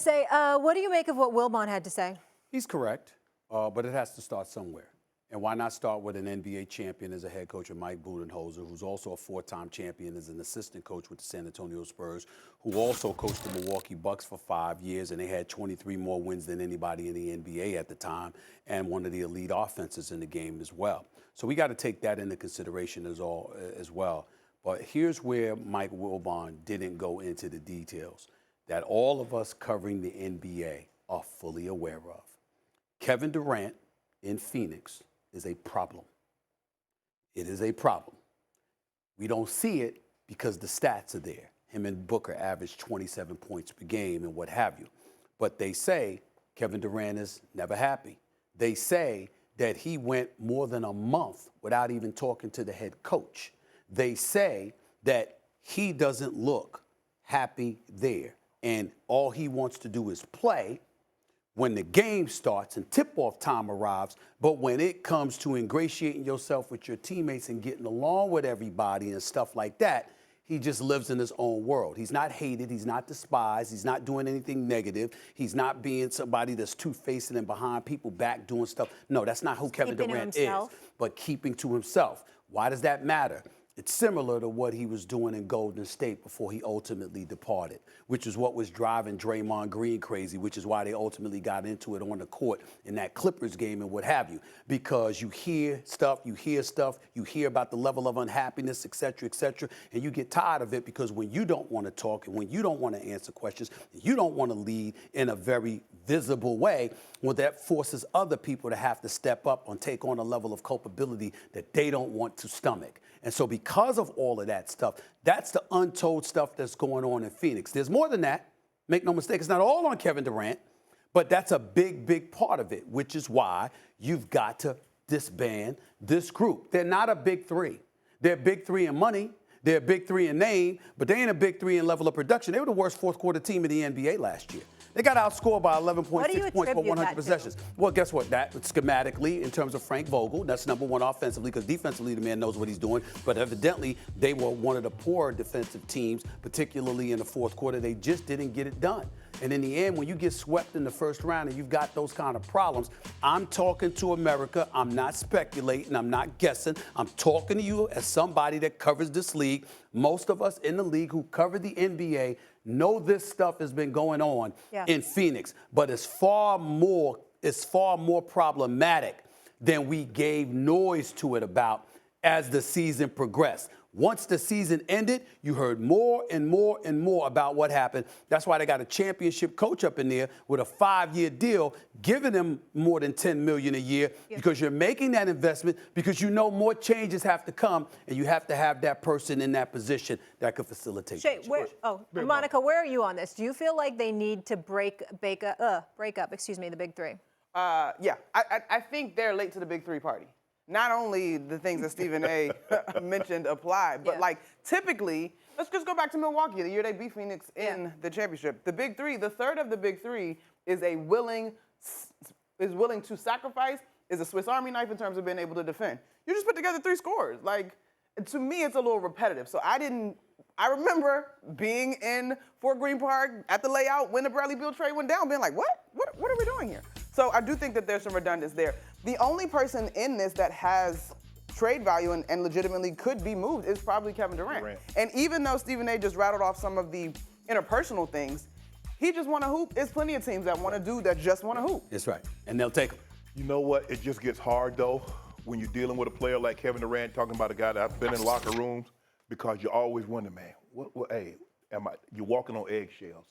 say, what do you make of what Wilbon had to say? He's correct, but it has to start somewhere. And why not start with an NBA champion as a head coach, of Mike Budenholzer, who's also a four-time champion as an assistant coach with the San Antonio Spurs, who also coached the Milwaukee Bucks for 5 years, and they had 23 more wins than anybody in the NBA at the time, and one of the elite offenses in the game as well. So we got to take that into consideration as well. But here's where Mike Wilbon didn't go into the details that all of us covering the NBA are fully aware of. Kevin Durant in Phoenix is a problem. It is a problem. We don't see it because the stats are there. Him and Booker average 27 points per game and what have you. But they say Kevin Durant is never happy. They say that he went more than a month without even talking to the head coach. They say that he doesn't look happy there. And all he wants to do is play when the game starts and tip-off time arrives, but when it comes to ingratiating yourself with your teammates and getting along with everybody and stuff like that, he just lives in his own world. He's not hated. He's not despised. He's not doing anything negative. He's not being somebody that's two-faced and behind people back doing stuff. No, that's not who Kevin Durant is, but keeping to himself. Why does that matter? It's similar to what he was doing in Golden State before he ultimately departed, which is what was driving Draymond Green crazy, which is why they ultimately got into it on the court in that Clippers game and what have you. Because you hear stuff, you hear about the level of unhappiness, et cetera, and you get tired of it because when you don't want to talk and when you don't want to answer questions, you don't want to lead in a very visible way, well, that forces other people to have to step up and take on a level of culpability that they don't want to stomach. And so because of all of that stuff, that's the untold stuff that's going on in Phoenix. There's more than that. Make no mistake, it's not all on Kevin Durant, but that's a big, big part of it, which is why you've got to disband this group. They're not a big three. They're big three in money. They're a big three in name, but they ain't a big three in level of production. They were the worst fourth-quarter team in the NBA last year. They got outscored by 11.6 points for 100 possessions. Well, guess what? That schematically, in terms of Frank Vogel, that's number one offensively because defensively the man knows what he's doing. But evidently, they were one of the poorer defensive teams, particularly in the fourth quarter. They just didn't get it done. And in the end, when you get swept in the first round and you've got those kind of problems, I'm talking to America. I'm not speculating. I'm not guessing. I'm talking to you as somebody that covers this league. Most of us in the league who cover the NBA know this stuff has been going on in Phoenix, but it's far more problematic than we gave noise to it about as the season progressed. Once the season ended, you heard more and more and more about what happened. That's why they got a championship coach up in there with a 5-year deal, giving them more than $10 million a year because you're making that investment because you know more changes have to come and you have to have that person in that position that could facilitate. Shay, Monica, where are you on this? Do you feel like they need to break up, the big three? Yeah, I think they're late to the big three party. Not only the things that Stephen A. mentioned apply, but like typically, let's just go back to Milwaukee, the year they beat Phoenix in the championship. The big three, the third of the big three is willing to sacrifice, is a Swiss Army knife in terms of being able to defend. You just put together 3 scores. Like, to me, it's a little repetitive. So I remember being in Fort Greene Park at the layout when the Bradley Beal trade went down, being like, what are we doing here? So I do think that there's some redundance there. The only person in this that has trade value and legitimately could be moved is probably Kevin Durant. And even though Stephen A. just rattled off some of the interpersonal things, he just want to hoop. There's plenty of teams that want to do that just want to hoop. That's right, and they'll take him. You know what? It just gets hard, though, when you're dealing with a player like Kevin Durant, talking about a guy that I've been in locker rooms, because you always wonder, man, you're walking on eggshells.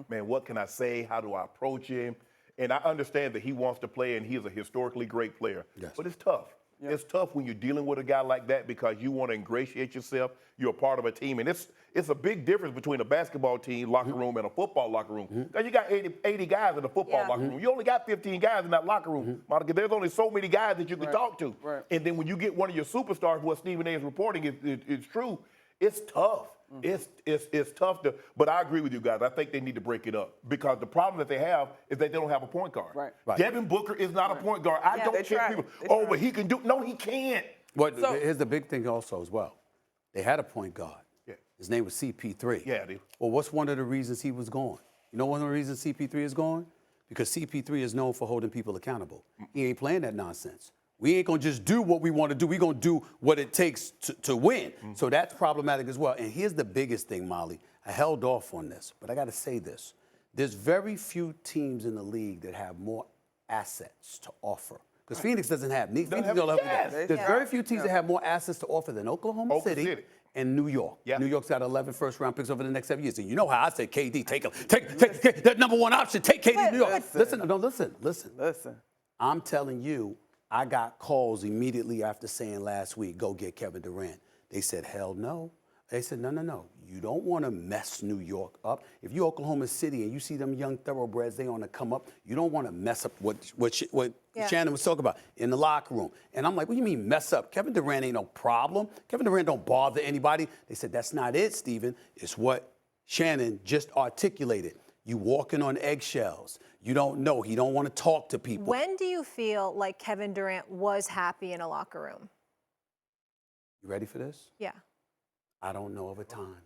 Man, what can I say? How do I approach him? And I understand that he wants to play and he's a historically great player. Yes. But it's tough. Yeah. It's tough when you're dealing with a guy like that because you want to ingratiate yourself. You're a part of a team. And it's a big difference between a basketball team locker room and a football locker room. Because you got 80 guys in a football locker room. You only got 15 guys in that locker room. Monica, there's only so many guys that you can talk to. And then when you get one of your superstars, what Stephen A. is reporting is true, it's tough. It's tough but I agree with you guys. I think they need to break it up because the problem that they have is that they don't have a point guard. Devin Booker is not a point guard. I don't care people. But he can do. No, he can't. But here's the big thing also as well. They had a point guard. His name was CP3. Yeah, dude. Well, what's one of the reasons he was gone? You know one of the reasons CP3 is gone? Because CP3 is known for holding people accountable. He ain't playing that nonsense. We ain't going to just do what we want to do. We're going to do what it takes to win. So that's problematic as well. And here's the biggest thing, Molly. I held off on this, but I got to say this. There's very few teams in the league that have more assets to offer. Because Phoenix doesn't have. There's very few teams that have more assets to offer than Oklahoma City and New York. Yeah. New York's got 11 first-round picks over the next 7 years. And you know how I said KD, take that number one option, take KD to New York. Listen. I'm telling you, I got calls immediately after saying last week, go get Kevin Durant. They said, hell no. They said, no. You don't want to mess New York up. If you're Oklahoma City and you see them young thoroughbreds, they on the come up, you don't want to mess up what Shannon was talking about in the locker room. And I'm like, what do you mean mess up? Kevin Durant ain't no problem. Kevin Durant don't bother anybody. They said, that's not it, Stephen. It's what Shannon just articulated. You walking on eggshells. You don't know. He don't want to talk to people. When do you feel like Kevin Durant was happy in a locker room? You ready for this? Yeah. I don't know of a time.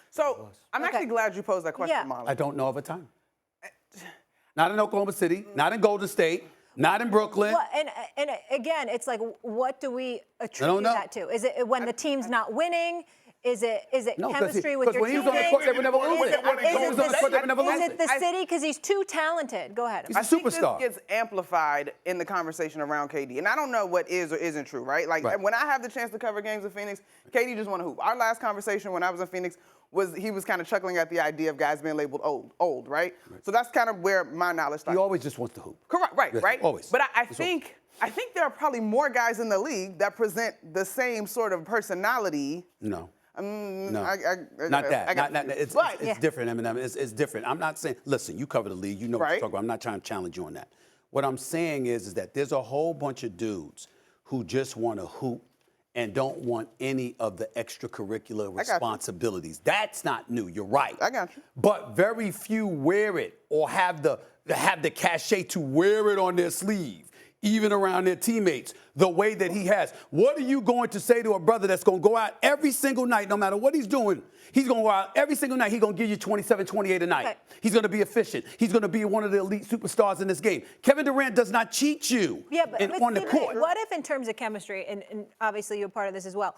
So I'm actually glad you posed that question, Molly. I don't know of a time. Not in Oklahoma City, not in Golden State, not in Brooklyn. Well, and again, it's like, what do we attribute that to? Is it when the team's not winning? Is it chemistry with your teammates? When he was on the court, they were never losing. Is it the city? Because he's too talented. Go ahead. He's a superstar. I think this gets amplified in the conversation around KD. And I don't know what is or isn't true, right? When I have the chance to cover games in Phoenix, KD just want to hoop. Our last conversation when I was in Phoenix he was kind of chuckling at the idea of guys being labeled old, right? So that's kind of where my knowledge starts. He always just wants to hoop. Correct, right? Always. But I think there are probably more guys in the league that present the same sort of personality. No. No, not that. It's different, Eminem. It's different. I'm not saying. Listen, you cover the league. You know what you're talking about. I'm not trying to challenge you on that. What I'm saying is that there's a whole bunch of dudes who just want to hoop and don't want any of the extracurricular responsibilities. That's not new. You're right. I got you. But very few wear it or have the cachet to wear it on their sleeve, even around their teammates, the way that he has. What are you going to say to a brother that's going to go out every single night, no matter what he's doing? He's going to go out every single night. He's going to give you 27, 28 a night. Okay. He's going to be efficient. He's going to be one of the elite superstars in this game. Kevin Durant does not cheat you on the court. What if in terms of chemistry, and obviously you're part of this as well,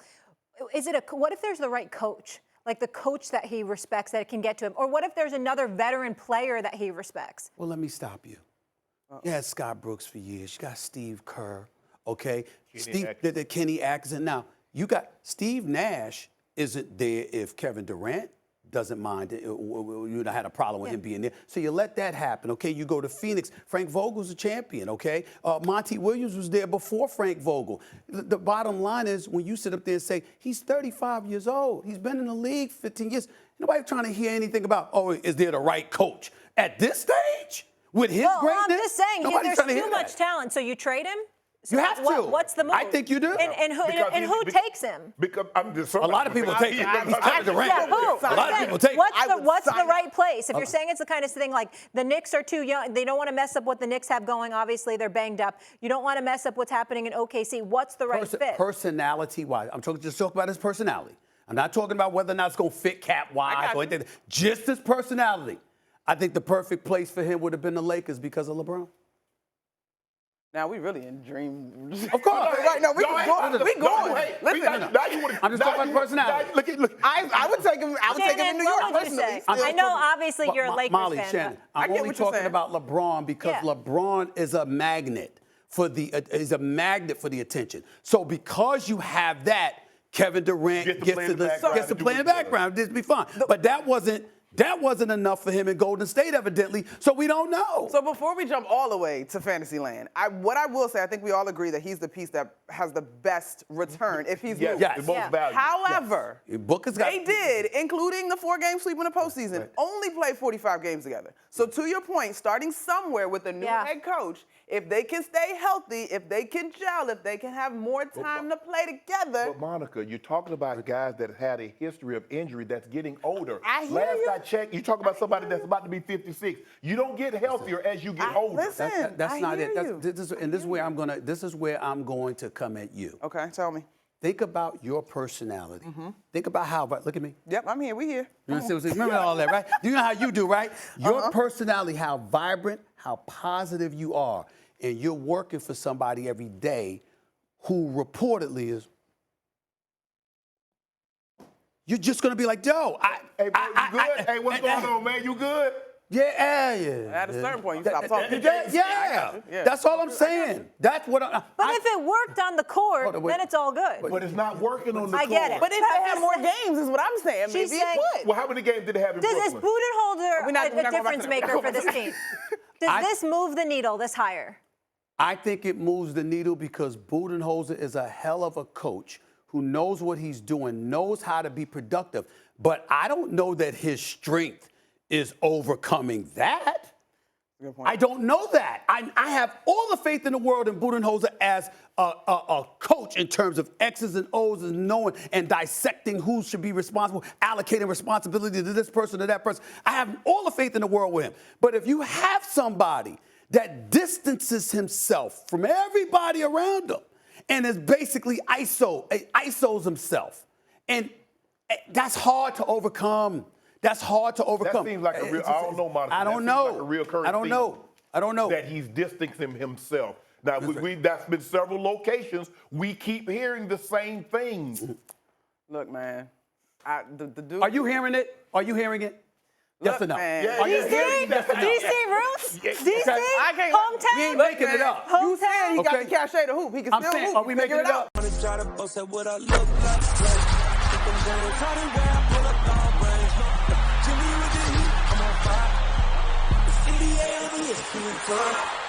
what if there's the right coach? Like the coach that he respects that can get to him? Or what if there's another veteran player that he respects? Well, let me stop you. You had Scott Brooks for years. You got Steve Kerr, okay? Kenny Atkinson. Now, you got Steve Nash isn't there if Kevin Durant doesn't mind. You had a problem with him being there. So you let that happen, okay? You go to Phoenix. Frank Vogel's a champion, okay? Monty Williams was there before Frank Vogel. The bottom line is when you sit up there and say, he's 35 years old. He's been in the league 15 years. Nobody's trying to hear anything about, is there the right coach? At this stage? With his greatness? I'm just saying, there's too much talent, so you trade him? So you have to. What's the move? I think you do. And who takes him? Because I'm just a lot of people take him. He's Kevin Durant. Yeah, who? A lot of people take him. What's the right place? If you're saying it's the kind of thing like the Knicks are too young, they don't want to mess up what the Knicks have going. Obviously, they're banged up. You don't want to mess up what's happening in OKC. What's the right fit? Personality-wise, I'm just talking about his personality. I'm not talking about whether or not it's going to fit cap-wise or anything. Just his personality. I think the perfect place for him would have been the Lakers because of LeBron. Now we really in dream. Of course. Right now we going. Listen, I'm just talking about personality. Look. I would take him. I would take him in New York personally. I know, obviously, you're a Lakers Molly, fan. Shannon, I'm only talking about LeBron because LeBron is a magnet for the attention. So because you have that, Kevin Durant gets to play in the background. This be fun. But that wasn't enough for him in Golden State, evidently, so we don't know. So before we jump all the way to Fantasyland, what I will say, I think we all agree that he's the piece that has the best return if he's moved. Yes. However, they did, including the 4-game sweep in the postseason, only play 45 games together. So to your point, starting somewhere with a new head coach, if they can stay healthy, if they can gel, if they can have more time to play together. But Monica, you're talking about guys that had a history of injury that's getting older. I hear you. I checked, you talk about somebody that's about to be 56. You don't get healthier as you get older. Listen, that's not it. This is where I'm going to come at you. Okay, tell me. Think about your personality. Think about how, look at me. Yep, I'm here. We here. You understand what I'm saying? Remember all that, right? You know how you do, right? Your personality, how vibrant, how positive you are, and you're working for somebody every day who reportedly is. You're just gonna be like, yo, Hey, bro, you good? Hey, what's going on, man? You good? Yeah. At a certain point, you stop talking. Yeah. That's all I'm saying. That's what I'm. But if it worked on the court, Hold on, wait. then it's all good. But it's not working on the court. I get it. But if they had more games, is what I'm saying. She's Maybe saying- it would. Well, how many games did they have in Is Brooklyn? Budenholzer We're not a going back difference to that. maker for this team? Does this move the needle this higher? I think it moves the needle because Budenholzer is a hell of a coach who knows what he's doing, knows how to be productive. But I don't know that his strength is overcoming that. Good point. I don't know that. I have all the faith in the world in Budenholzer as a coach in terms of X's and O's and knowing and dissecting who should be responsible, allocating responsibility to this person or that person. I have all the faith in the world with him. But if you have somebody that distances himself from everybody around him and is basically ISOs himself, and that's hard to overcome. That's hard to overcome. That seems like a real, I don't know, Monica. I don't That seems know. like a real current I don't theme know. I don't know. That he's distancing himself. Now, that's been several locations. We keep hearing the same things. Look, man. The dude. Are you hearing it? Are you hearing it? Yes Look, or no? man. Yeah, Are you DC? hearing it? Yes or no? DC Roots? DC? I can't. Hometown? We ain't making it up. You said he got Okay. the cachet to hoop. He can I'm still saying, hoop. are we Figure making it up? Wanna try to boast at what I look like. Think I'm gonna try to wear, I pull up long range. Jimmy with the heat, I'm on fire. It's NBA over here,